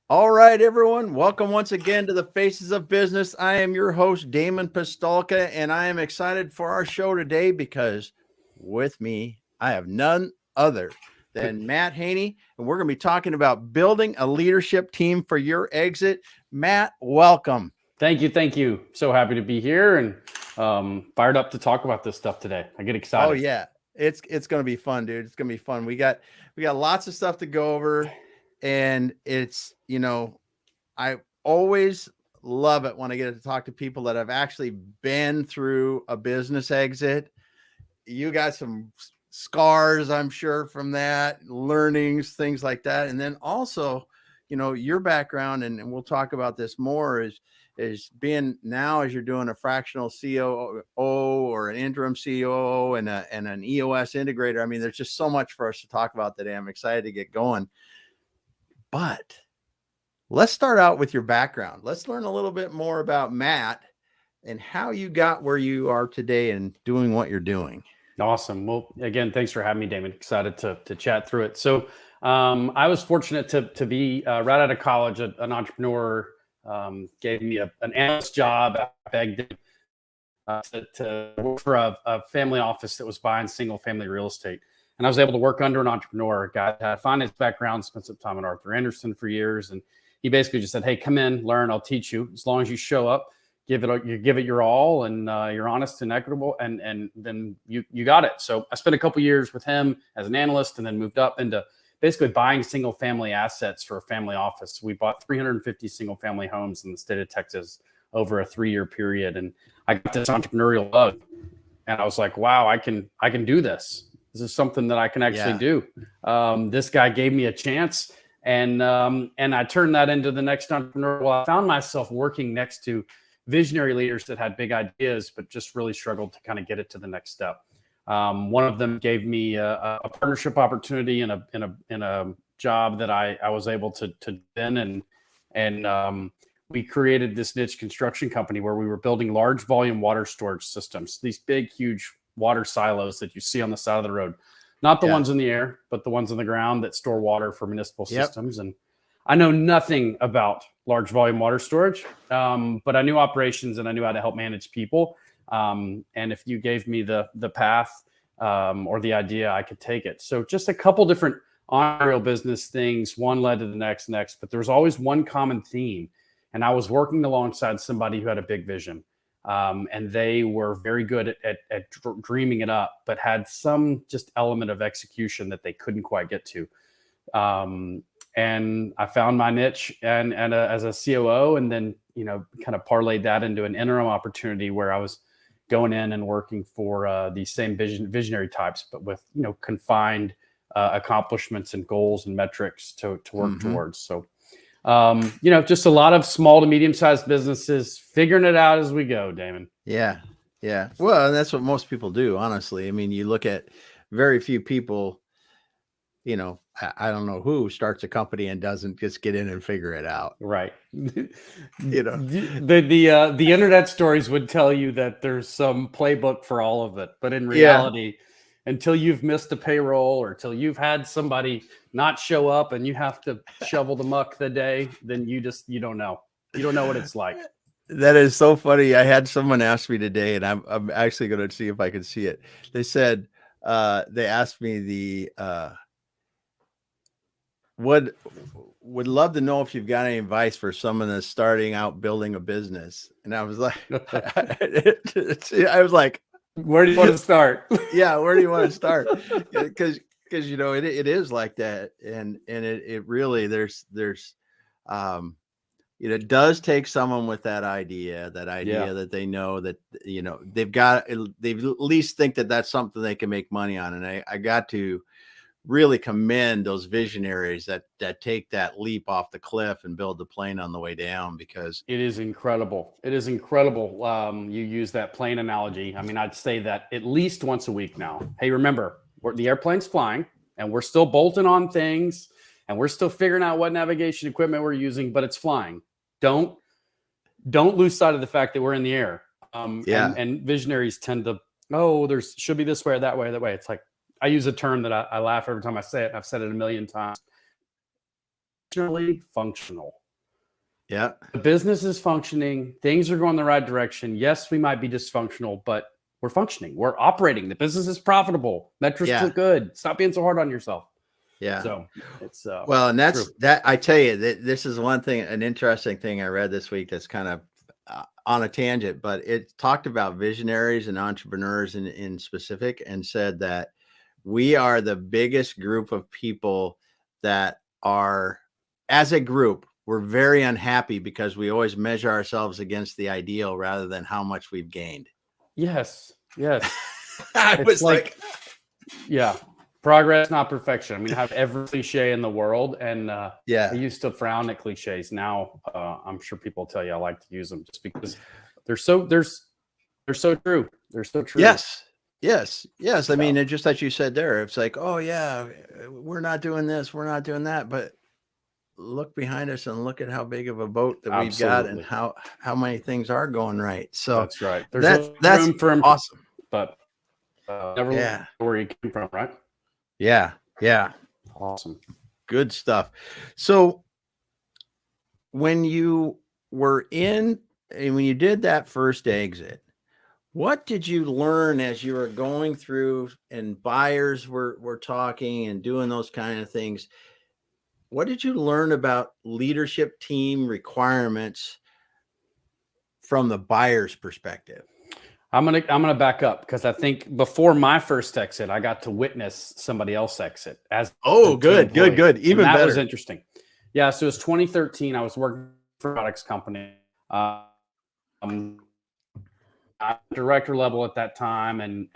All right, everyone. Welcome once again to the Faces of Business. I am your host, Damon Pistolka, and I am excited for our show today because with me, I have none other than Matt Haney, and we're going to be talking about building a leadership team for your exit. Matt, welcome. Thank you. Thank you. So happy to be here and fired up to talk about this stuff today. I get excited. Oh, yeah. It's going to be fun, dude. It's going to be fun. We got lots of stuff to go over, and it's, I always love it when I get to talk to people that have actually been through a business exit. You got some scars, I'm sure, from that, learnings, things like that. And then also, your background, and we'll talk about this more, is being now as you're doing a fractional COO or an interim COO and an EOS integrator. I mean, there's just so much for us to talk about today. I'm excited to get going. But let's start out with your background. Let's learn a little bit more about Matt and how you got where you are today and doing what you're doing. Awesome. Well, again, thanks for having me, Damon. Excited to chat through it. So I was fortunate to be right out of college. An entrepreneur gave me an analyst job. I begged him to work for a family office that was buying single family real estate. And I was able to work under an entrepreneur, a guy that had a finance background, spent some time at Arthur Andersen for years. And he basically just said, hey, come in, learn, I'll teach you. As long as you show up, give it your all, and you're honest and equitable, and then you got it. So I spent a couple years with him as an analyst and then moved up into basically buying single family assets for a family office. We bought 350 single family homes in the state of Texas over a 3-year period. And I got this entrepreneurial bug, and I was like, wow, I can do this. This is something that I can actually do. This guy gave me a chance. And I turned that into the next entrepreneur. Well, I found myself working next to visionary leaders that had big ideas, but just really struggled to kind of get it to the next step. One of them gave me a partnership opportunity in a job that I was able to then and we created this niche construction company where we were building large volume water storage systems. These big, huge water silos that you see on the side of the road. Not the ones in the air, but the ones on the ground that store water for municipal systems. And I know nothing about large volume water storage, but I knew operations and I knew how to help manage people. And if you gave me the path or the idea, I could take it. So just a couple different entrepreneurial business things. One led to the next, but there was always one common theme. And I was working alongside somebody who had a big vision. And they were very good at dreaming it up, but had some just element of execution that they couldn't quite get to. And I found my niche and as a COO, and then, kind of parlayed that into an interim opportunity where I was going in and working for these same visionary types, but with, confined accomplishments and goals and metrics to work towards. So, just a lot of small to medium-sized businesses figuring it out as we go, Damon. Yeah. Well, and that's what most people do, honestly. I mean, you look at very few people, I don't know who starts a company and doesn't just get in and figure it out. Right. The internet stories would tell you that there's some playbook for all of it, but in reality, until you've missed a payroll or till you've had somebody not show up and you have to shovel the muck the day, then you don't know. You don't know what it's like. That is so funny. I had someone ask me today, and I'm actually going to see if I can see it. They said, they asked me would love to know if you've got any advice for someone that's starting out building a business. And I was like, where do you want to start? Yeah, where do you want to start? Because it is like that, and it really it does take someone with that idea that they know that they at least think that that's something they can make money on. And I got to really commend those visionaries that take that leap off the cliff and build the plane on the way down, because it is incredible. It is incredible. You use that plane analogy. I mean, I'd say that at least once a week now. Hey, remember, the airplane's flying and we're still bolting on things and we're still figuring out what navigation equipment we're using, but it's flying. Don't lose sight of the fact that we're in the air. And visionaries tend to, there should be this way or that way or that way. It's like, I use a term that I laugh every time I say it. And I've said it a million times. Functional. Yeah. The business is functioning. Things are going the right direction. Yes, we might be dysfunctional, but we're functioning. We're operating. The business is profitable. Metrics look good. Stop being so hard on yourself. Yeah. So it's well, and that's true. that. I tell you that this is one thing, an interesting thing I read this week that's kind of on a tangent, but it talked about visionaries and entrepreneurs in specific, and said that we are the biggest group of people that are, as a group, we're very unhappy because we always measure ourselves against the ideal rather than how much we've gained. Yes. Yes. I was like, yeah, progress, not perfection. I mean, I have every cliche in the world, and I used to frown at cliches. Now, I'm sure people tell you I like to use them just because they're so true. They're so true. Yes. I mean, just as you said there, it's like, oh yeah, we're not doing this, we're not doing that, but look behind us and look at how big of a boat that we've got, and how many things are going right. So that's right. There's that's room for awesome, but never where you came from, right? Yeah. Awesome. Good stuff. So when you were when you did that first exit, what did you learn as you were going through and buyers were talking and doing those kind of things? What did you learn about leadership team requirements from the buyer's perspective? I'm gonna back up, because I think before my first exit, I got to witness somebody else exit as good. Even that better. Was interesting. Yeah, so it was 2013. I was working for a products company, director level at that time, and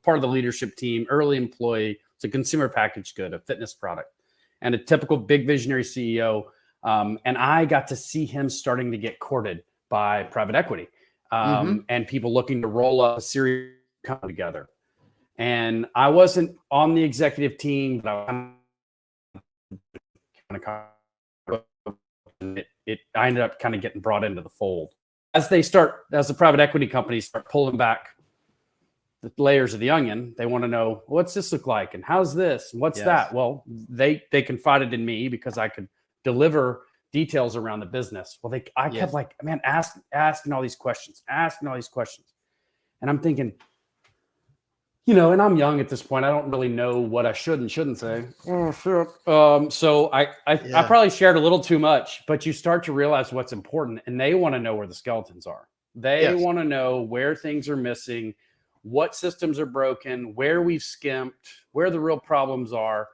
part of the leadership team, early employee. It's a consumer packaged good, a fitness product, and a typical big visionary CEO. And I got to see him starting to get courted by private equity. And people looking to roll up a series company together. And I wasn't on the executive team, but I ended up kind of getting brought into the fold. As the private equity companies start pulling back the layers of the onion, they want to know, what's this look like? And how's this? And what's that? Well, they confided in me because I could deliver details around the business. Well, I kept like, man, asking all these questions. And I'm thinking, and I'm young at this point. I don't really know what I should and shouldn't say. So I probably shared a little too much, but you start to realize what's important, and they want to know where the skeletons are. They want to know where things are missing, what systems are broken, where we've skimped, where the real problems are.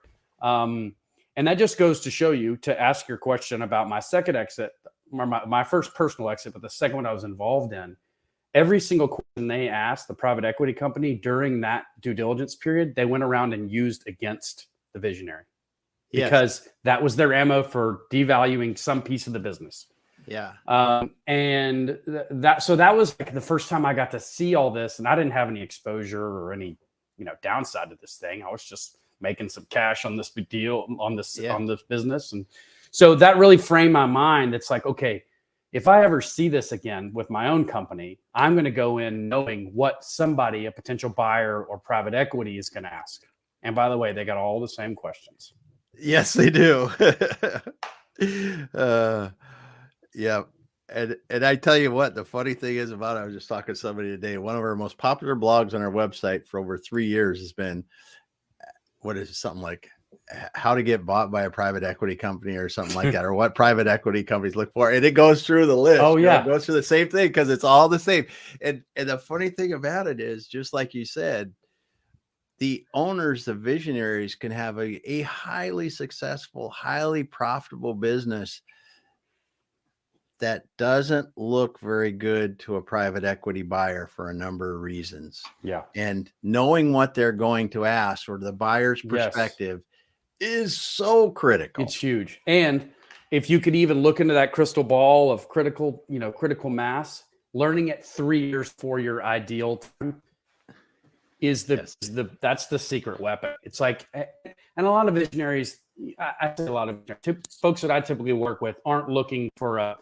And that just goes to show you, to ask your question about my second exit, my first personal exit, but the second one I was involved in. Every single question they asked the private equity company during that due diligence period, they went around and used against the visionary, because that was their ammo for devaluing some piece of the business. And that was like the first time I got to see all this, and I didn't have any exposure or any, downside to this thing. I was just making some cash on this big deal, on this business. And so that really framed my mind. It's like, okay, if I ever see this again with my own company, I'm going to go in knowing what somebody, a potential buyer or private equity, is going to ask. And by the way, they got all the same questions. Yes, they do. And I tell you what, the funny thing is about it, I was just talking to somebody today. One of our most popular blogs on our website for over 3 years has been, what is it, something like how to get bought by a private equity company or something like that, or what private equity companies look for. And it goes through the list. It goes through the same thing, because it's all the same. And the funny thing about it is, just like you said, the owners, the visionaries, can have a highly successful, highly profitable business that doesn't look very good to a private equity buyer for a number of reasons. And knowing what they're going to ask, or the buyer's perspective, is so critical. It's huge. And if you could even look into that crystal ball of critical mass, learning it 3 years for your ideal time is that's the secret weapon. It's like, and a lot of visionaries, I say a lot of folks that I typically work with aren't looking for I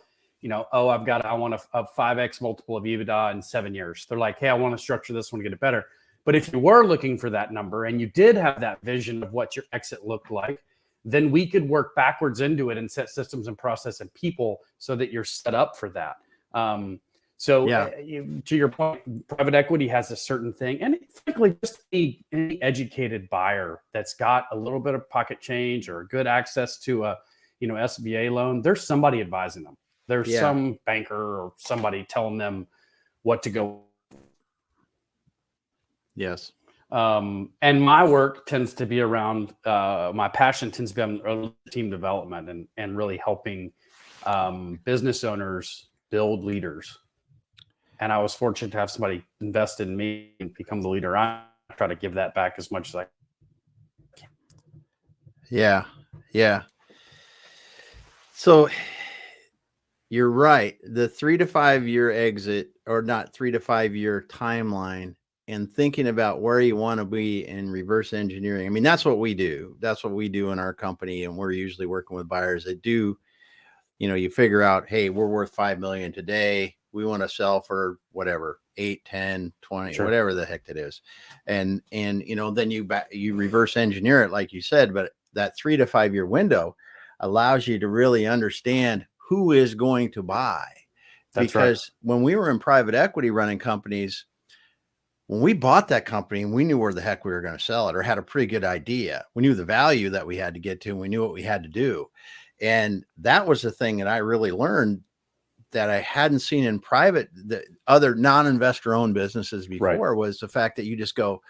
want a 5x multiple of EBITDA in 7 years. They're like, hey, I want to structure this one to get it better. But if you were looking for that number and you did have that vision of what your exit looked like, then we could work backwards into it and set systems and process and people so that you're set up for that. To your point, private equity has a certain thing, and frankly, just any educated buyer that's got a little bit of pocket change or good access to a SBA loan, there's somebody advising them. There's some banker or somebody telling them what to go. Yes. And my work tends to be around, my passion tends to be on team development and really helping business owners build leaders. And I was fortunate to have somebody invest in me and become the leader. I try to give that back as much as I can. Yeah. Yeah. So you're right. The 3 to 5 year exit, or not 3 to 5 year timeline, and thinking about where you want to be in reverse engineering. I mean, that's what we do. That's what we do in our company. And we're usually working with buyers that do, you figure out, hey, we're worth 5 million today. We want to sell for whatever, 8, 10, 20, Sure. whatever the heck it is. And then you reverse engineer it, like you said, but that 3 to 5 year window allows you to really understand who is going to buy. That's because when we were in private equity running companies, when we bought that company, we knew where the heck we were going to sell it, or had a pretty good idea. We knew the value that we had to get to, and we knew what we had to do. And that was the thing that I really learned that I hadn't seen in private, the other non-investor owned businesses before, was the fact that you just go,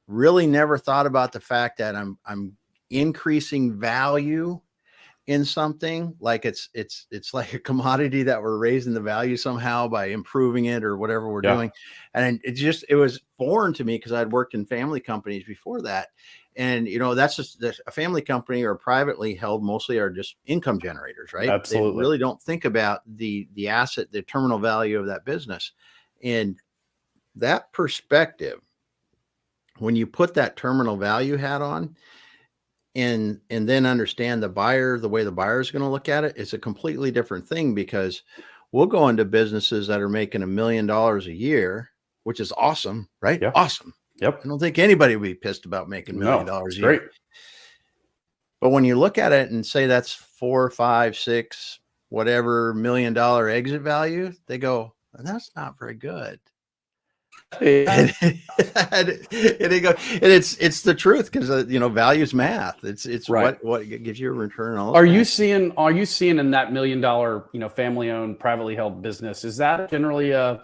really never thought about the fact that I'm increasing value in something, like it's like a commodity that we're raising the value somehow by improving it or whatever we're doing. And it was foreign to me because I'd worked in family companies before that. And, that's just a family company or privately held mostly are just income generators, right? Absolutely. They really don't think about the asset, the terminal value of that business. And that perspective, when you put that terminal value hat on, and then understand the way the buyer is going to look at it, it's a completely different thing, because we'll go into businesses that are making $1 million a year, which is awesome, right? Yeah. Awesome. Yep. I don't think anybody would be pissed about making $1 million a year. Great. But when you look at it and say that's 4, 5, 6, whatever $1 million exit value, they go, that's not very good. And it's the truth, because value's math. It's right. what gives you a return on. Are you seeing in that $1 million privately owned, privately held business, is that generally an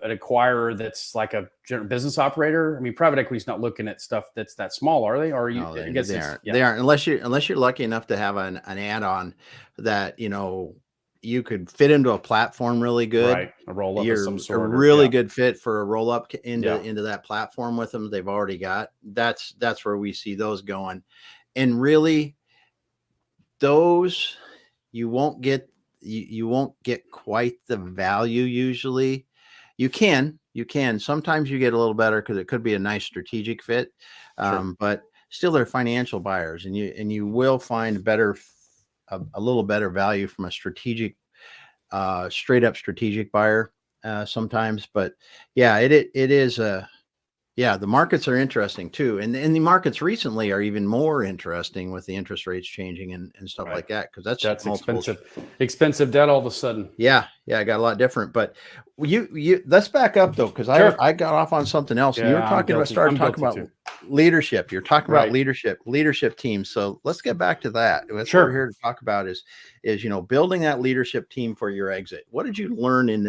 acquirer that's like a business operator? I mean, private equity is not looking at stuff that's that small, are they? Or are you? No, I guess they aren't. They aren't, unless you're lucky enough to have an add-on that you could fit into a platform really good. Right. A roll up of some sort. A really good fit for a roll up into that platform with them. They've already got. That's where we see those going. And really, those you won't get quite the value usually. You can sometimes you get a little better because it could be a nice strategic fit. Sure. But still, they're financial buyers, and you will find a little better value from a strategic, straight up strategic buyer sometimes. But yeah, it is the markets are interesting too. And the markets recently are even more interesting with the interest rates changing and stuff like that. Cause that's expensive debt all of a sudden. Yeah. I got a lot different, but you let's back up though. Cause I got off on something else. And you were starting talking about leadership. You're talking about leadership teams. So let's get back to that. That's what we're here to talk about is building that leadership team for your exit. What did you learn in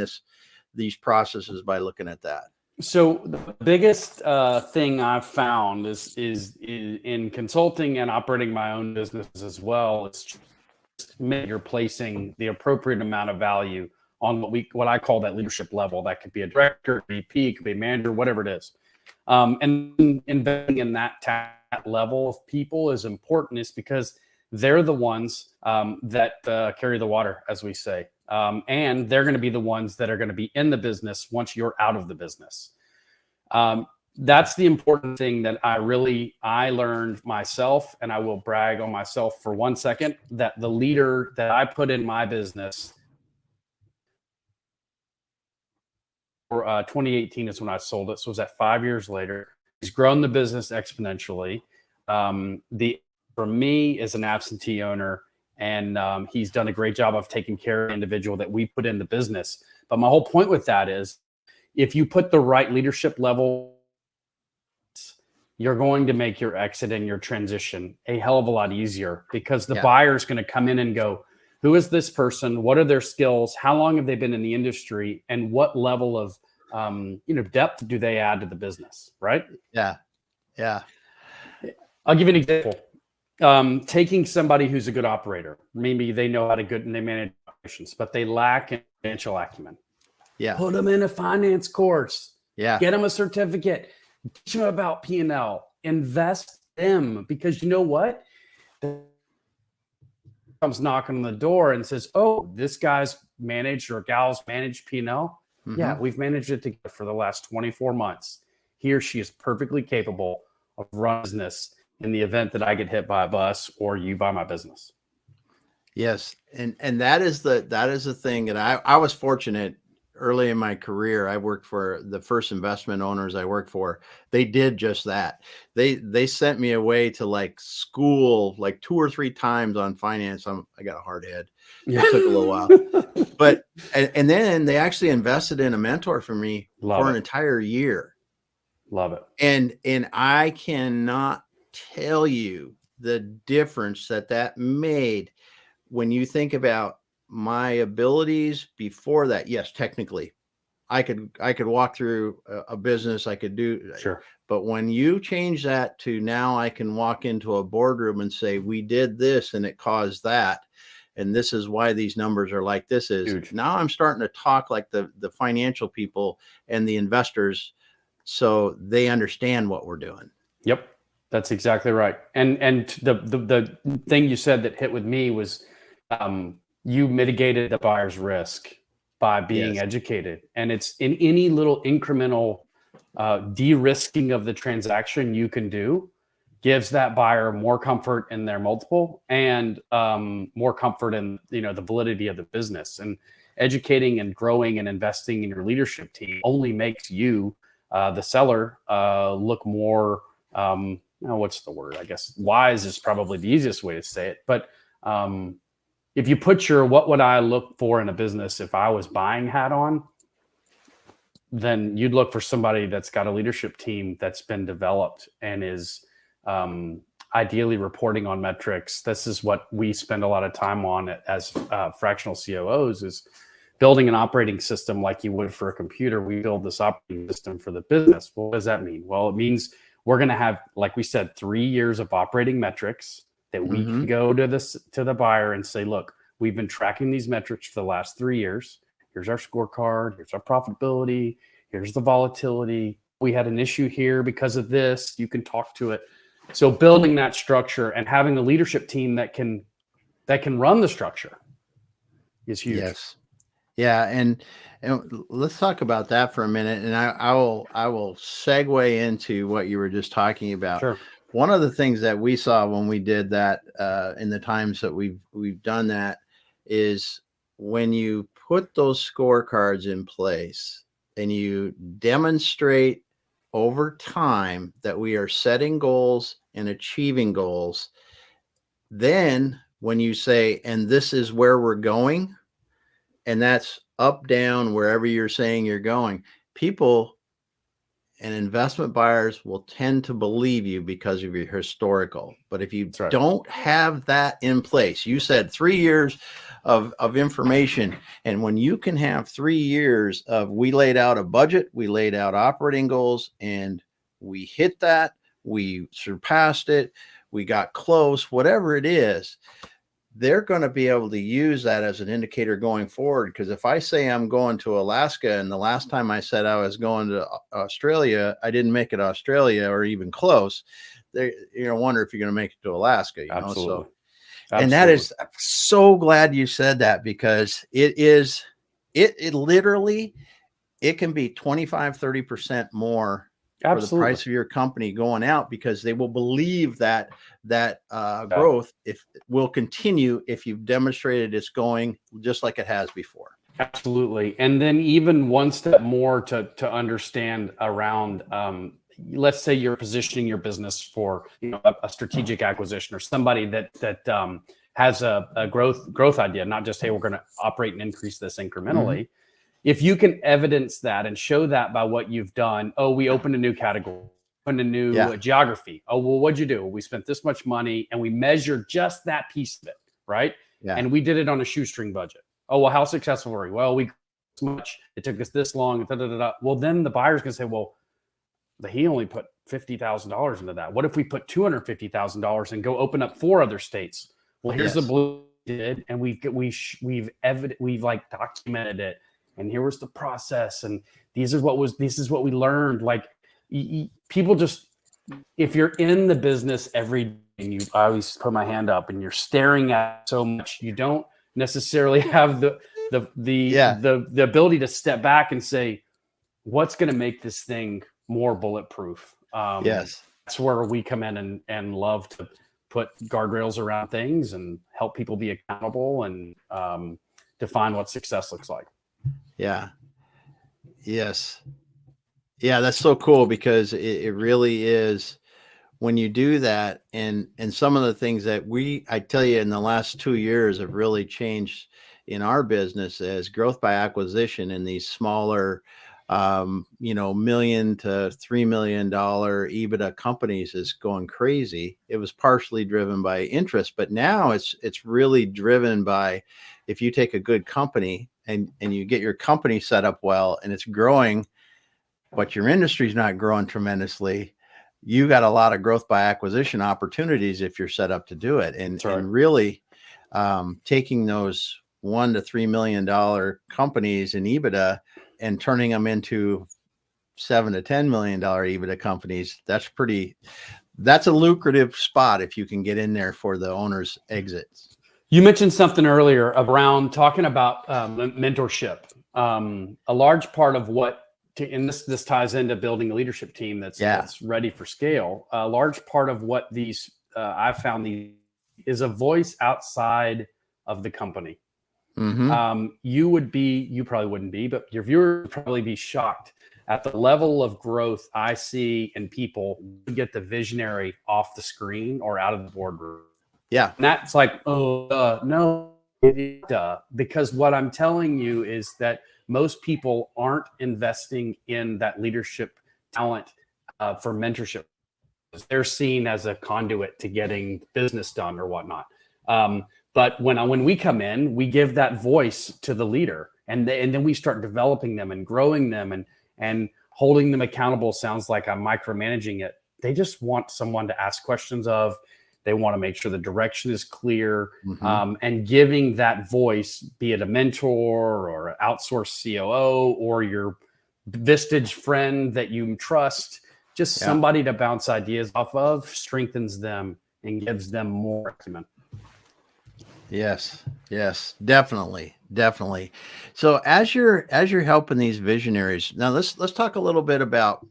these processes by looking at that? So the biggest thing I've found is in consulting and operating my own business as well, it's just you're placing the appropriate amount of value on what I call that leadership level. That could be a director, VP, it could be a manager, whatever it is. And investing in that level of people is important, is because they're the ones that carry the water, as we say. And they're going to be the ones that are going to be in the business once you're out of the business. That's the important thing that I learned myself, and I will brag on myself for 1 second, that the leader that I put in my business 2018 is when I sold it. So it was that 5 years later. He's grown the business exponentially. For me as an absentee owner, and he's done a great job of taking care of the individual that we put in the business. But my whole point with that is, if you put the right leadership level, you're going to make your exit and your transition a hell of a lot easier, because the buyer is going to come in and go, who is this person? What are their skills? How long have they been in the industry? And what level of depth do they add to the business? Right? Yeah. Yeah. I'll give you an example. Taking somebody who's a good operator, maybe they know how to and they manage operations, but they lack financial acumen. Yeah. Put them in a finance course. Yeah. Get them a certificate. Teach them about P&L. Invest them, because you know what? Comes knocking on the door and says, "Oh, this guy's managed or gal's managed P&L. Mm-hmm. Yeah, we've managed it together for the last 24 months. He or she is perfectly capable of running business in the event that I get hit by a bus or you buy my business." Yes. And that is the thing. And I was fortunate early in my career. I worked for the first investment owners I worked for. They did just that. They sent me away to like school, like 2 or 3 times on finance. I got a hard head. It took a little while, but, and then they actually invested in a mentor for me for an entire year. Love it. And I cannot tell you the difference that made when you think about my abilities before that. Yes, technically I could walk through a business, I could do. Sure. But when you change that to now I can walk into a boardroom and say, we did this and it caused that, and this is why these numbers are like this is. Huge. Now I'm starting to talk like the financial people and the investors, so they understand what we're doing. Yep. That's exactly right. And the thing you said that hit with me was you mitigated the buyer's risk by being educated. And it's in any little incremental de-risking of the transaction you can do gives that buyer more comfort in their multiple and more comfort in the validity of the business. And educating and growing and investing in your leadership team only makes you, the seller, look more what's the word? I guess wise is probably the easiest way to say it. But if you put your what would I look for in a business if I was buying hat on, then you'd look for somebody that's got a leadership team that's been developed and is ideally reporting on metrics. This is what we spend a lot of time on as fractional COOs, is building an operating system like you would for a computer. We build this operating system for the business. Well, what does that mean? Well, it means we're going to have, like we said, 3 years of operating metrics that we can go to the buyer and say, look, we've been tracking these metrics for the last 3 years. Here's our scorecard. Here's our profitability. Here's the volatility. We had an issue here because of this. You can talk to it. So building that structure and having a leadership team that can run the structure is huge. Yes. Yeah. And let's talk about that for a minute. And I will segue into what you were just talking about. Sure. One of the things that we saw when we did that in the times that we've done that is when you put those scorecards in place and you demonstrate over time that we are setting goals and achieving goals, then when you say, and this is where we're going, and that's up, down, wherever you're saying you're going, people and investment buyers will tend to believe you because of your historical. But if you don't have that in place, you said 3 years of information. And when you can have 3 years of, we laid out a budget, we laid out operating goals, and we hit that, we surpassed it, we got close, whatever it is, they're going to be able to use that as an indicator going forward. Because if I say I'm going to Alaska, and the last time I said I was going to Australia, I didn't make it Australia or even close, you're going to wonder if you're going to make it to Alaska. You know? So, and that is, I'm so glad you said that, because it literally, it can be 25, 30% more for the price of your company going out, because they will believe that growth will continue if you've demonstrated it's going just like it has before. Absolutely. And then even one step more to understand around, let's say you're positioning your business for, a strategic acquisition or somebody that has a growth idea, not just, hey, we're going to operate and increase this incrementally. Mhm. If you can evidence that and show that by what you've done, oh, we opened a new category, opened a new geography. Oh, well, what'd you do? We spent this much money and we measured just that piece of it, right? Yeah. And we did it on a shoestring budget. Oh, well, how successful were we? Well, we this much. It took us this long. Da, da, da, da. Well, then the buyer's going to say, well, he only put $50,000 into that. What if we put $250,000 and go open up 4 other states? Well, here's the blue did, and we've like documented it, and here was the process, and this is what we learned. Like people just, if you're in the business every day, and I always put my hand up, and you're staring at so much, you don't necessarily have the ability to step back and say, what's going to make this thing more bulletproof? Yes. That's where we come in and love to put guardrails around things and help people be accountable and define what success looks like. Yeah. Yes. Yeah, that's so cool, because it really is, when you do that, and some of the things that I tell you, in the last 2 years have really changed in our business as growth by acquisition in these smaller, $1 million to $3 million EBITDA companies is going crazy. It was partially driven by interest, but now it's really driven by, if you take a good company and you get your company set up well and it's growing, but your industry's not growing tremendously, you got a lot of growth by acquisition opportunities if you're set up to do it. And, That's right. and really taking those $1 to $3 million companies in EBITDA and turning them into $7 to $10 million EBITDA companies, that's a lucrative spot if you can get in there for the owner's exits. You mentioned something earlier around talking about mentorship. A large part of and this ties into building a leadership team that's ready for scale. A large part of what these I've found is a voice outside of the company. Mm-hmm. You probably wouldn't be, but your viewer would probably be shocked at the level of growth I see in people who get the visionary off the screen or out of the boardroom. Yeah. And that's like, no, because what I'm telling you is that most people aren't investing in that leadership talent for mentorship. They're seen as a conduit to getting business done or whatnot. But when we come in, we give that voice to the leader, and then we start developing them and growing them and holding them accountable. Sounds like I'm micromanaging it. They just want someone to ask questions of. They want to make sure the direction is clear, and giving that voice, be it a mentor or an outsourced COO or your Vistage friend that you trust, just somebody to bounce ideas off of, strengthens them and gives them more acumen. Yes, definitely. So as you're helping these visionaries, now let's talk a little bit about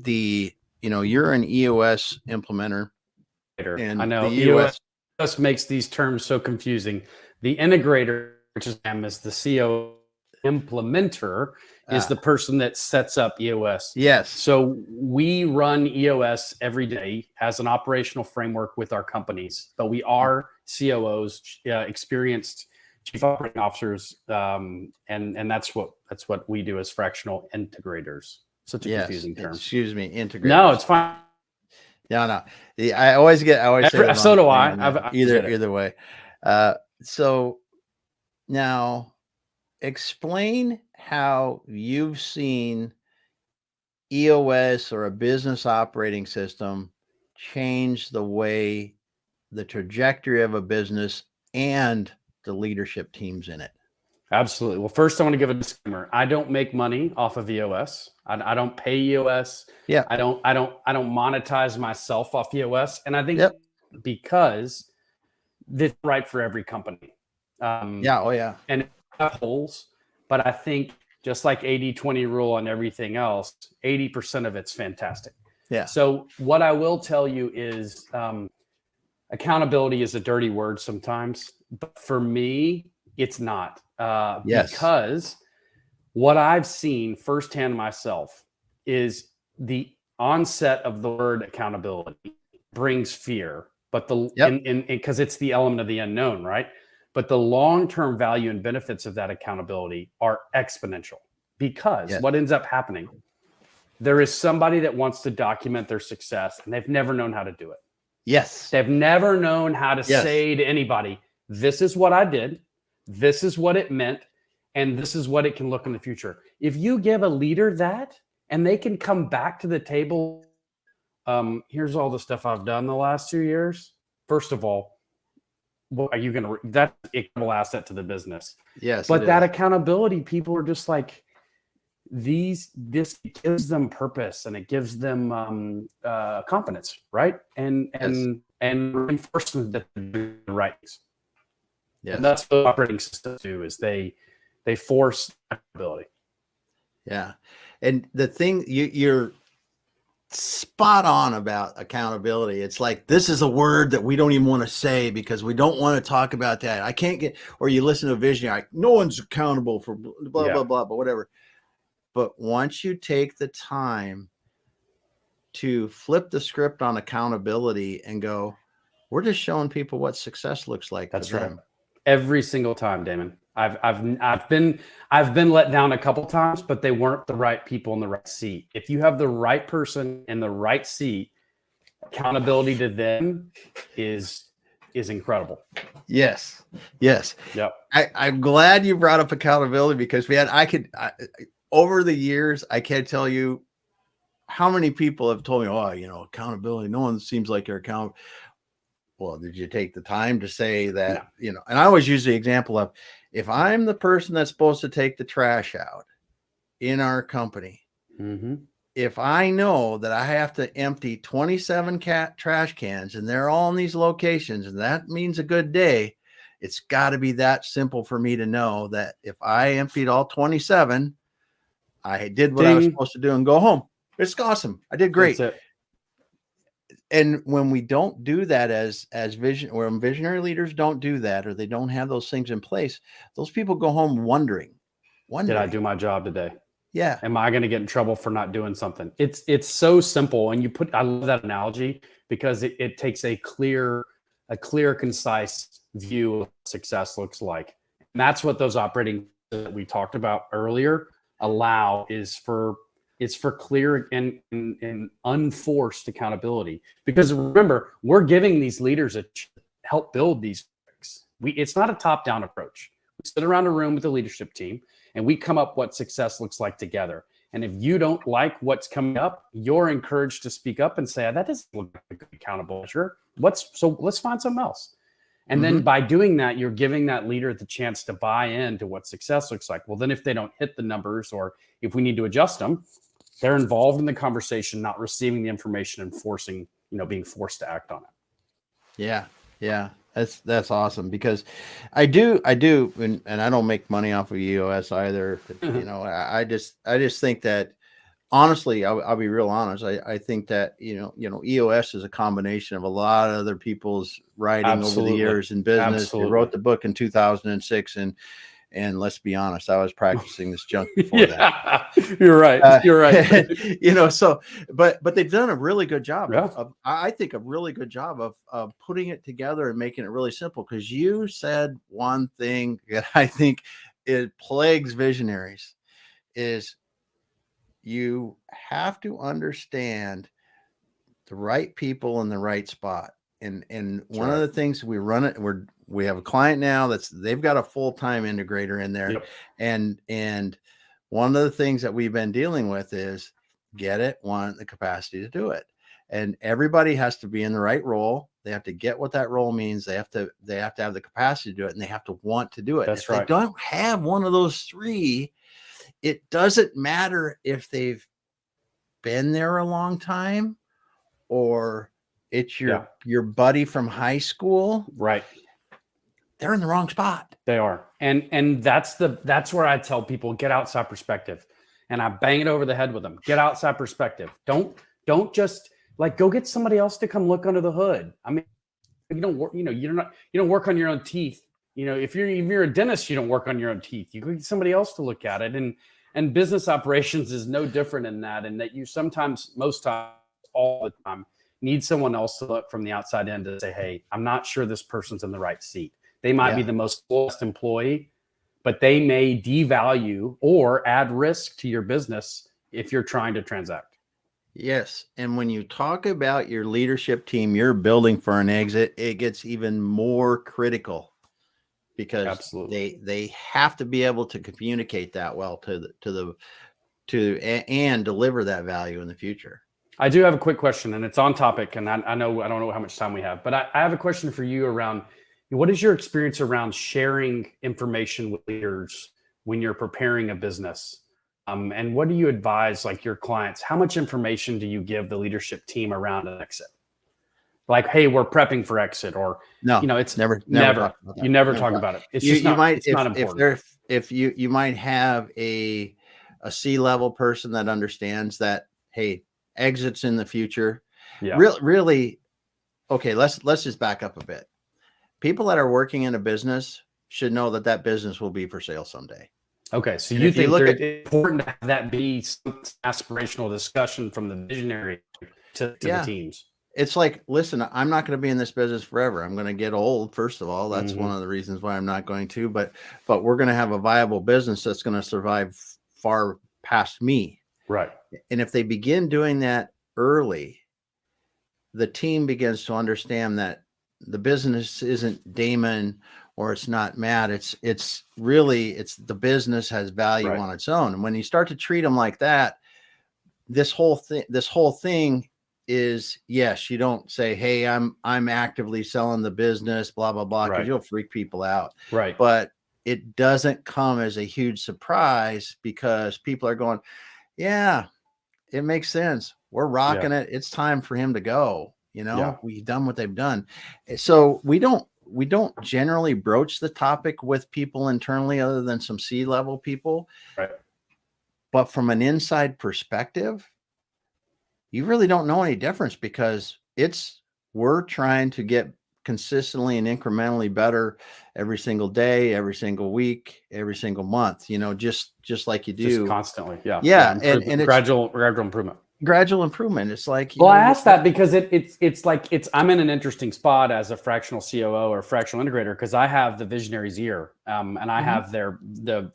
you're an EOS implementer. And I know EOS makes these terms so confusing. The integrator, which is the CO implementer, is the person that sets up EOS. Yes. So we run EOS every day as an operational framework with our companies, but we are COOs, experienced chief operating officers, and that's what we do as fractional integrators. Such a confusing term. Excuse me, integrators. No, it's fine. No. I always say so do I. Either way. So now explain how you've seen EOS or a business operating system change the trajectory of a business and the leadership teams in it. Absolutely. Well, first I want to give a disclaimer. I don't make money off of EOS. I don't pay EOS. Yeah. I don't monetize myself off EOS. And I think because it's right for every company. And it has holes, but I think just like 80-20 rule and everything else, 80% of it's fantastic. Yeah. So what I will tell you is accountability is a dirty word sometimes, but for me, It's not. Yes. Because what I've seen firsthand myself is the onset of the word accountability brings fear, but because it's the element of the unknown, right? But the long-term value and benefits of that accountability are exponential, because what ends up happening, there is somebody that wants to document their success and they've never known how to do it. Yes. They've never known how to say to anybody, this is what I did, this is what it meant, and this is what it can look in the future. If you give a leader that, and they can come back to the table, here's all the stuff I've done the last 2 years. First of all, what are you going to, that's an incredible asset to the business. Yes. But that accountability, people are just like, this gives them purpose, and it gives them confidence, right? And reinforcement that they're doing the right things. Yes. And that's what operating systems do, is they force accountability. Yeah. And the thing, you're spot on about accountability. It's like, this is a word that we don't even want to say because we don't want to talk about that. I can't get, or you listen to a visionary, like, no one's accountable for blah, blah, blah, but whatever. But once you take the time to flip the script on accountability and go, we're just showing people what success looks like. That's right. Every single time, Damon. I've been let down a couple times, but they weren't the right people in the right seat. If you have the right person in the right seat, accountability to them is incredible. Yes. Yes. Yep. I'm glad you brought up accountability, because over the years, I can't tell you how many people have told me, oh, accountability, no one seems like you're accountable. Well, did you take the time to say that, and I always use the example of, if I'm the person that's supposed to take the trash out in our company, if I know that I have to empty 27 trash cans and they're all in these locations, and that means a good day, it's got to be that simple for me to know that if I emptied all 27, I did what I was supposed to do and go home. It's awesome. I did great. That's it. And when we don't do that when visionary leaders don't do that, or they don't have those things in place, those people go home wondering, did I do my job today? Yeah. Am I going to get in trouble for not doing something? It's so simple. And I love that analogy, because it takes a clear, concise view of what success looks like. And that's what those operating that we talked about earlier allow, is for clear and unforced accountability. Because remember, we're giving these leaders help build these things. It's not a top-down approach. We sit around a room with the leadership team and we come up what success looks like together. And if you don't like what's coming up, you're encouraged to speak up and say, that doesn't look like a good accountable measure. So let's find something else. And then by doing that, you're giving that leader the chance to buy into what success looks like. Well, then if they don't hit the numbers, or if we need to adjust them, they're involved in the conversation, not receiving the information and being forced to act on it. Yeah. Yeah. That's awesome, because I do, and I don't make money off of EOS either. I just think that, honestly, I'll be real honest. I think that, EOS is a combination of a lot of other people's writing over the years in business. We wrote the book in 2006, and let's be honest, I was practicing this junk before that. You're right. You're right. So, but they've done a really good job. Yeah. I think a really good job of putting it together and making it really simple. Because you said one thing that I think it plagues visionaries, is you have to understand the right people in the right spot. And one of the things we have a client now they've got a full-time integrator in there. Yep. And one of the things that we've been dealing with is want the capacity to do it. And everybody has to be in the right role. They have to get what that role means. They have to have the capacity to do it, and they have to want to do it. That's if right. They don't have one of those three, it doesn't matter if they've been there a long time, or it's your buddy from high school. Right. They're in the wrong spot. They are. And that's where I tell people, get outside perspective. And I bang it over the head with them. Get outside perspective. Don't just go get somebody else to come look under the hood. I mean, you don't work on your own teeth if you're a dentist, you don't work on your own teeth. You get somebody else to look at it. And business operations is no different in that, and that you sometimes, most times, all the time, need someone else to look from the outside in to say, hey, I'm not sure this person's in the right seat. They might be the most blessed employee, but they may devalue or add risk to your business if you're trying to transact. Yes. And when you talk about your leadership team you're building for an exit, it gets even more critical, because Absolutely. they have to be able to communicate that well and deliver that value in the future. I do have a quick question, and it's on topic, and I don't know how much time we have, but I have a question for you around, what is your experience around sharing information with leaders when you're preparing a business? And what do you advise, like, your clients? How much information do you give the leadership team around an exit? Like, hey, we're prepping for exit, or No, it's never. You never talk about it. It's just not important. If you might have a C-level person that understands that, hey, exits in the future. Yeah. Really. Okay. Let's just back up a bit. People that are working in a business should know that business will be for sale someday. Okay. So you think it's important to have that be some aspirational discussion from the visionary to the teams? It's like, listen, I'm not going to be in this business forever. I'm going to get old. First of all, that's one of the reasons why I'm not going to, but we're going to have a viable business that's going to survive far past me. Right. And if they begin doing that early, the team begins to understand that the business isn't Damon or it's not Matt. It's the business has value on its own. And when you start to treat them like that, this whole thing is, yes, you don't say, hey, I'm actively selling the business, blah, blah, blah, because you'll freak people out. Right. But it doesn't come as a huge surprise, because people are going, yeah, it makes sense. We're rocking it. It's time for him to go. We've done what they've done. So we don't generally broach the topic with people internally, other than some C-level people. Right. But from an inside perspective, you really don't know any difference, because we're trying to get consistently and incrementally better every single day, every single week, every single month, just like you do. Just constantly. Yeah. Yeah. And it's gradual improvement. Gradual improvement. It's like, I asked that because I'm in an interesting spot as a fractional COO or fractional integrator, because I have the visionary's ear, and I have the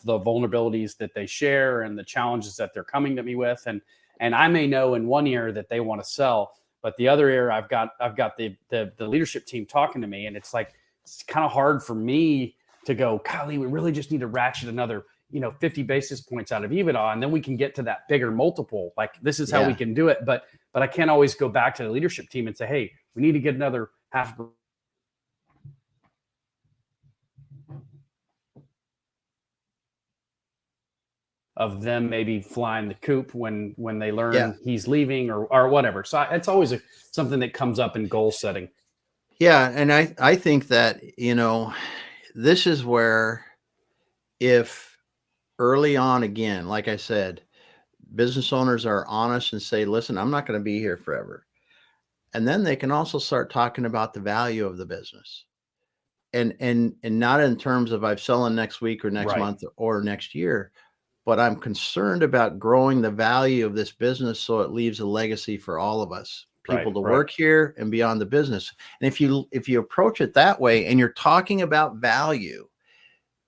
vulnerabilities that they share and the challenges that they're coming to me with. And I may know in one ear that they want to sell, but the other ear, I've got the leadership team talking to me, and it's kind of hard for me to go, golly, we really just need to ratchet another 50 basis points out of EBITDA, and then we can get to that bigger multiple. Like, this is how we can do it. But I can't always go back to the leadership team and say, hey, we need to get another half of them maybe flying the coop when they learn he's leaving or whatever. So it's always something that comes up in goal setting. Yeah. And I think that, this is where, if early on, again, like I said, business owners are honest and say, listen, I'm not going to be here forever. And then they can also start talking about the value of the business, and not in terms of I'm selling next week or next month or next year, but I'm concerned about growing the value of this business so it leaves a legacy for all of us, people to work here and beyond the business. And if you approach it that way and you're talking about value,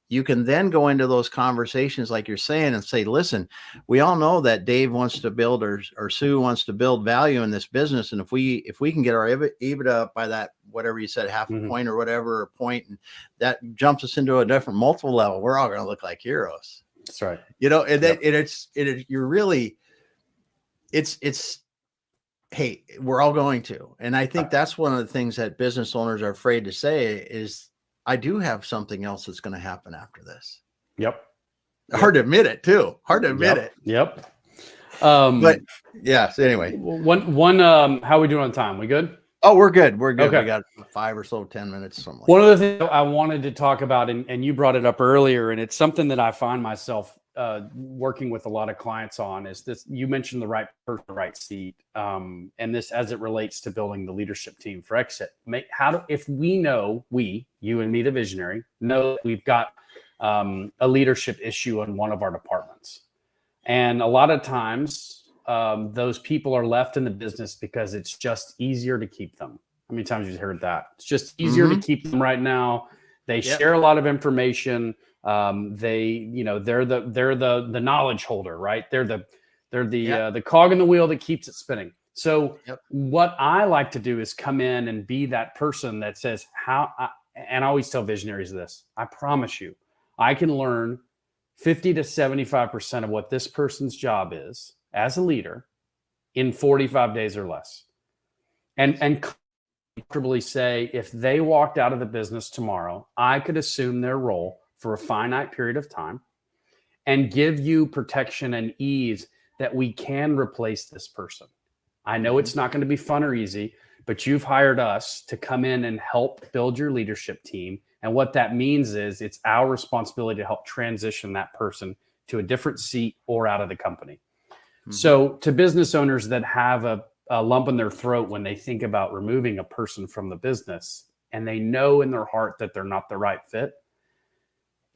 you can then go into those conversations like you're saying and say, listen, we all know that Dave wants to build or Sue wants to build value in this business. And if we can get our EBITDA up by that, whatever you said, half a point or whatever, a point, and that jumps us into a different multiple level, we're all going to look like heroes. That's right. You're really, hey, we're all going to. And I think that's one of the things that business owners are afraid to say is, I do have something else that's going to happen after this. Yep. Hard to admit it too. Hard to admit it. Yep. But yeah. So anyway, how are we doing on time? We good? Oh, we're good. We're good. Okay. We got 5 or so, 10 minutes. Something like One of the things I wanted to talk about, and you brought it up earlier, and it's something that I find myself working with a lot of clients on is this. You mentioned the right person, the right seat, and this as it relates to building the leadership team for exit. If we know, you and me, the visionary, know that we've got a leadership issue in one of our departments, and a lot of times those people are left in the business because it's just easier to keep them. How many times have you heard that? It's just easier to keep them right now. They share a lot of information. They're the knowledge holder, right? They're the cog in the wheel that keeps it spinning. So what I like to do is come in and be that person that says and I always tell visionaries this, I promise you, I can learn 50 to 75% of what this person's job is as a leader in 45 days or less. And comfortably say, if they walked out of the business tomorrow, I could assume their role for a finite period of time and give you protection and ease that we can replace this person. I know it's not going to be fun or easy, but you've hired us to come in and help build your leadership team. And what that means is it's our responsibility to help transition that person to a different seat or out of the company. So to business owners that have a lump in their throat when they think about removing a person from the business and they know in their heart that they're not the right fit,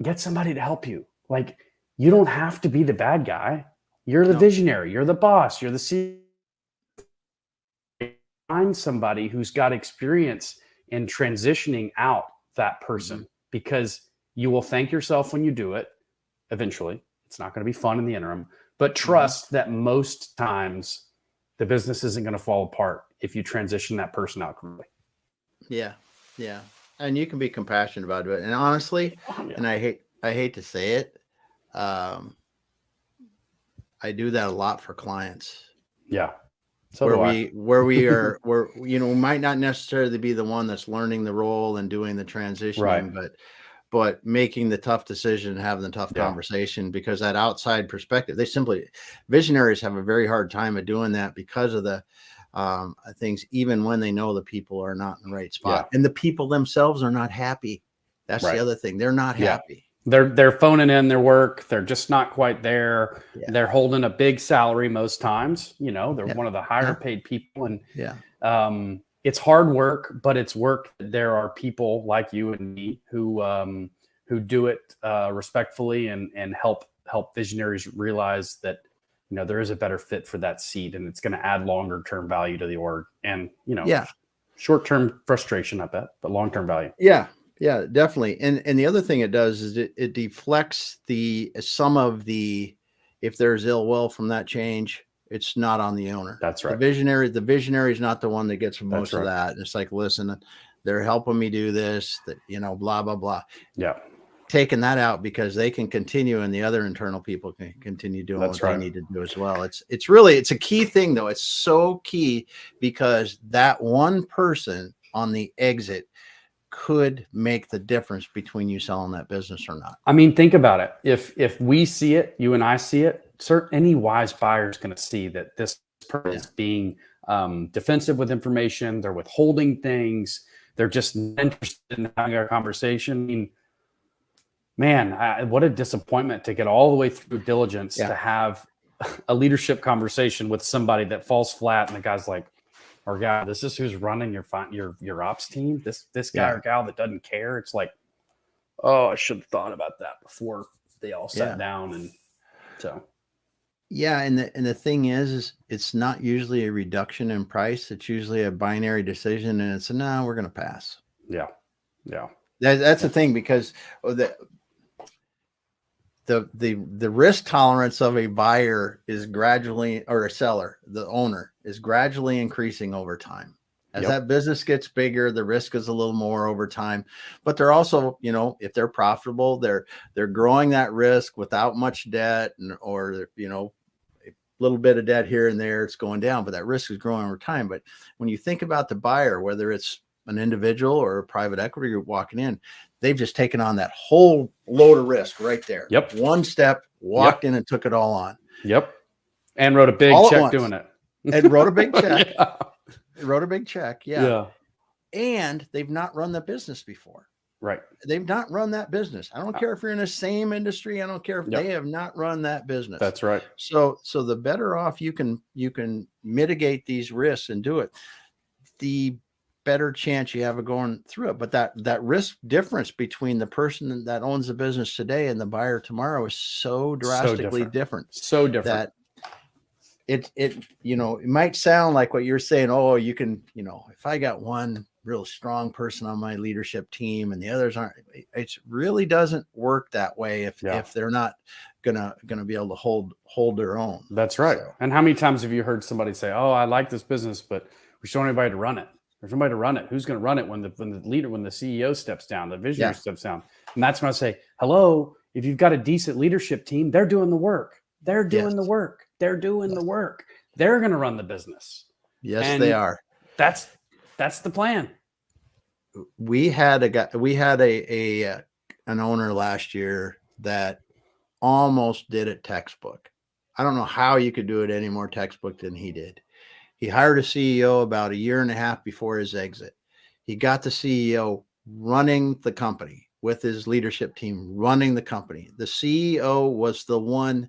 get somebody to help you. Like, you don't have to be the bad guy. You're the visionary. You're the boss. You're the CEO. Find somebody who's got experience in transitioning out that person, because you will thank yourself when you do it eventually. It's not going to be fun in the interim, but trust that most times the business isn't going to fall apart if you transition that person out correctly. Yeah. And you can be compassionate about it. And honestly, and I hate to say it, I do that a lot for clients. Yeah. So where we might not necessarily be the one that's learning the role and doing the transitioning, but making the tough decision, having the tough conversation, because that outside perspective, visionaries have a very hard time of doing that because of the things, even when they know the people are not in the right spot and the people themselves are not happy. That's the other thing. They're not happy. They're phoning in their work. They're just not quite there. They're holding a big salary most times. They're one of the higher paid people. And it's hard work, but it's work. There are people like you and me who do it respectfully and help visionaries realize that there is a better fit for that seat, and it's going to add longer term value to the org. And short term frustration, I bet, but long term value. Yeah, definitely. And the other thing it does is it deflects some of the, if there's ill will from that change, it's not on the owner. That's right. The visionary is not the one that gets most of that. And it's like, listen, they're helping me do this, blah, blah, blah. Yeah. Taking that out because they can continue and the other internal people can continue doing what they need to do as well. It's a key thing though. It's so key because that one person on the exit could make the difference between you selling that business or not. I mean, think about it. If we see it, you and I see it, any wise buyer is going to see that this person is being defensive with information. They're withholding things. They're just not interested in having a conversation. I mean, man, what a disappointment to get all the way through diligence to have a leadership conversation with somebody that falls flat and the guy's like, or guy, this is who's running your ops team. This guy or gal that doesn't care. It's like, oh, I should have thought about that before they all sat down. And so, and the thing is it's not usually a reduction in price. It's usually a binary decision, and it's no, we're going to pass. Yeah. That's the thing, because the risk tolerance of a buyer is gradually, or a seller, the owner, is gradually increasing over time. As that business gets bigger, the risk is a little more over time. But they're also, if they're profitable, they're growing that risk without much debt, or a little bit of debt here and there, it's going down, but that risk is growing over time. But when you think about the buyer, whether it's an individual or a private equity group walking in, they've just taken on that whole load of risk right there. One step, walked in and took it all on. And wrote a big check doing it. And wrote a big check. Wrote a big check. And they've not run the business before. Right. They've not run that business. I don't care if you're in the same industry. I don't care if they have not run that business. That's right. So the better off you can mitigate these risks and do it, the better chance you have of going through it. But that risk difference between the person that owns the business today and the buyer tomorrow is so drastically different. So different. That it might sound like what you're saying. Oh, you can, if I got one real strong person on my leadership team and the others aren't, it really doesn't work that way if they're not gonna be able to hold their own. That's right. So. And how many times have you heard somebody say, "Oh, I like this business, but we don't want anybody to run it. There's somebody to run it. Who's going to run it when the CEO steps down, the visionary steps down?" And that's when I say, "Hello, if you've got a decent leadership team, they're doing the work. They're doing the work. They're doing the work. They're going to run the business." Yes, and they are. That's the plan. We had an owner last year that almost did it textbook. I don't know how you could do it any more textbook than he did. He hired a CEO about 1.5 years before his exit. He got the CEO running the company with his leadership team, running the company. The CEO was the one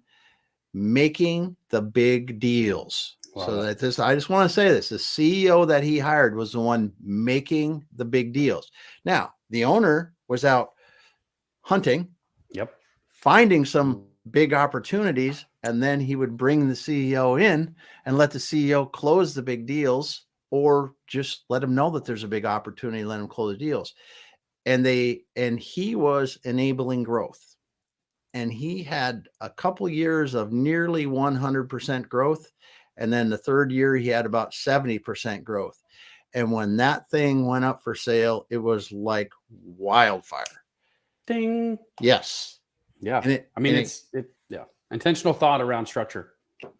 making the big deals. So I just want to say this, the CEO that he hired was the one making the big deals. Now, the owner was out hunting, finding some big opportunities, and then he would bring the CEO in and let the CEO close the big deals, or just let him know that there's a big opportunity, let him close the deals. And he was enabling growth. And he had a couple years of nearly 100% growth. And then the third year, he had about 70% growth. And when that thing went up for sale, it was like wildfire. Ding. Yes. Yeah. It's intentional thought around structure.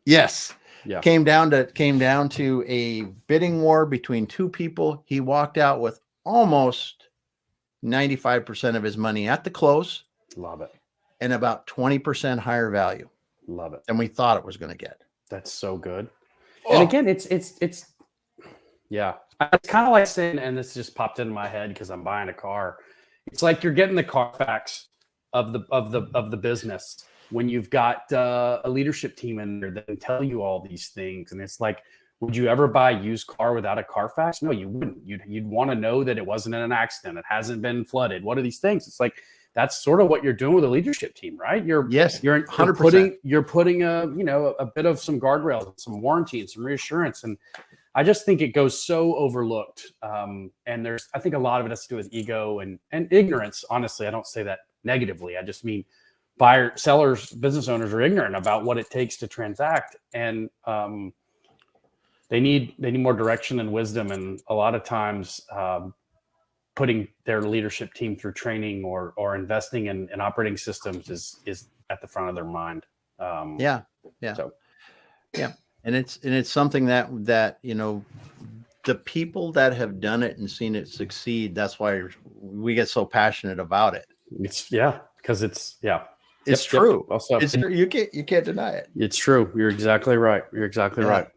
Yes. Yeah. Came down to a bidding war between two people. He walked out with almost 95% of his money at the close. Love it. And about 20% higher value. Love it. Than we thought it was going to get. That's so good. Oh. And again, it's it's kind of like saying, and this just popped into my head because I'm buying a car. It's like you're getting the Carfax of the business when you've got a leadership team in there that can tell you all these things. And it's like, would you ever buy a used car without a Carfax? No, you wouldn't. You'd want to know that it wasn't in an accident. It hasn't been flooded. What are these things? It's like, that's sort of what you're doing with a leadership team, right? You're 100%. You're putting a bit of some guardrails, some warranty, and some reassurance. And I just think it goes so overlooked. And I think a lot of it has to do with ego and ignorance. Honestly, I don't say that negatively. I just mean buyers, sellers, business owners are ignorant about what it takes to transact, and they need more direction and wisdom. And a lot of times, putting their leadership team through training or investing in operating systems is at the front of their mind. And it's something that the people that have done it and seen it succeed, that's why we get so passionate about it. It's because it's true. Also, it's true. You can't deny it. It's true. You're exactly right. Right.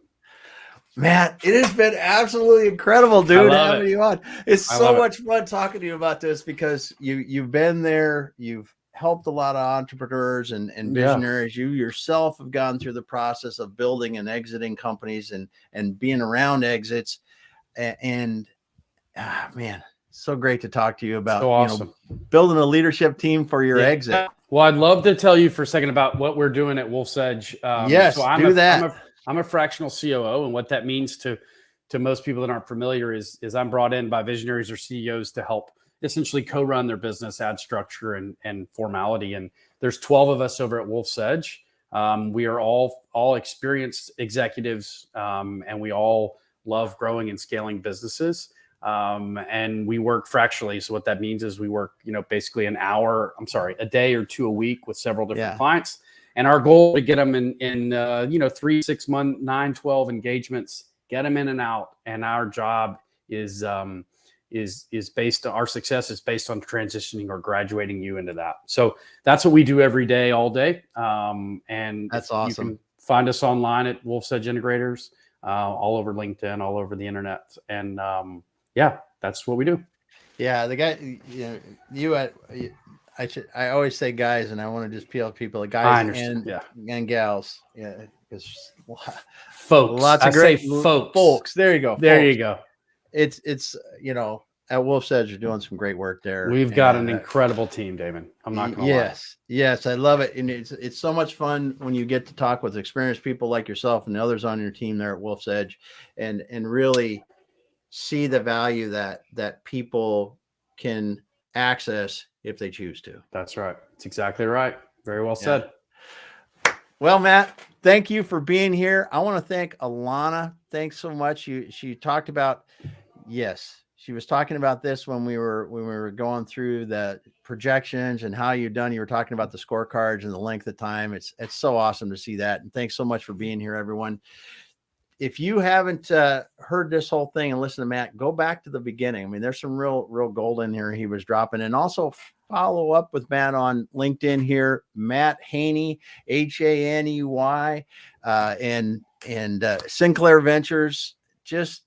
Matt, it has been absolutely incredible, dude, having you on. It's so much fun talking to you about this because you've been there. You've helped a lot of entrepreneurs and visionaries. You yourself have gone through the process of building and exiting companies and being around exits. And man, so great to talk to you about so awesome. Building a leadership team for your exit. Well, I'd love to tell you for a second about what we're doing at Wolf's Edge. Yes, so do that. I'm a fractional COO, and what that means to most people that aren't familiar is I'm brought in by visionaries or CEOs to help essentially co-run their business, add structure and formality. And there's 12 of us over at Wolf's Edge. We are all experienced executives, and we all love growing and scaling businesses. And we work fractionally. So what that means is we work, basically a day or two a week with several different clients. And our goal is to get them in 3, 6 month, 9, 12 engagements, get them in and out. And our job is based on our success is based on transitioning or graduating you into that. So that's what we do every day, all day. And that's awesome. You can find us online at Wolf's Edge Integrators, all over LinkedIn, all over the internet. And that's what we do. Yeah, the guy, I always say guys, and I want to just peel people, I guys understand. and gals. Yeah, because Folks. lots I of say great folks. folks. There you go. There Folks. you go. It's at Wolf's Edge, you're doing some great work there. We've got an incredible team, Damon. I'm not gonna lie. Yes, I love it, and it's so much fun when you get to talk with experienced people like yourself and the others on your team there at Wolf's Edge, and really see the value that people can access if they choose to. That's right. That's exactly right. Very well said. Well, Matt, thank you for being here. I want to thank Alana. Thanks so much. She talked about, yes, she was talking about this when we were going through the projections and how you've done. You were talking about the scorecards and the length of time. It's so awesome to see that. And thanks so much for being here, everyone. If you haven't heard this whole thing and listen to Matt, go back to the beginning. I mean, there's some real gold in here he was dropping. And also follow up with Matt on LinkedIn here, Matt Haney, Haney, and Sinclair Ventures. Just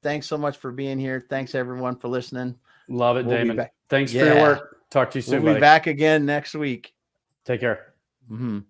thanks so much for being here. Thanks everyone for listening. Love it, Damon. Thanks for your work. Talk to you soon, We'll be back again next week. Take care. Mm-hmm.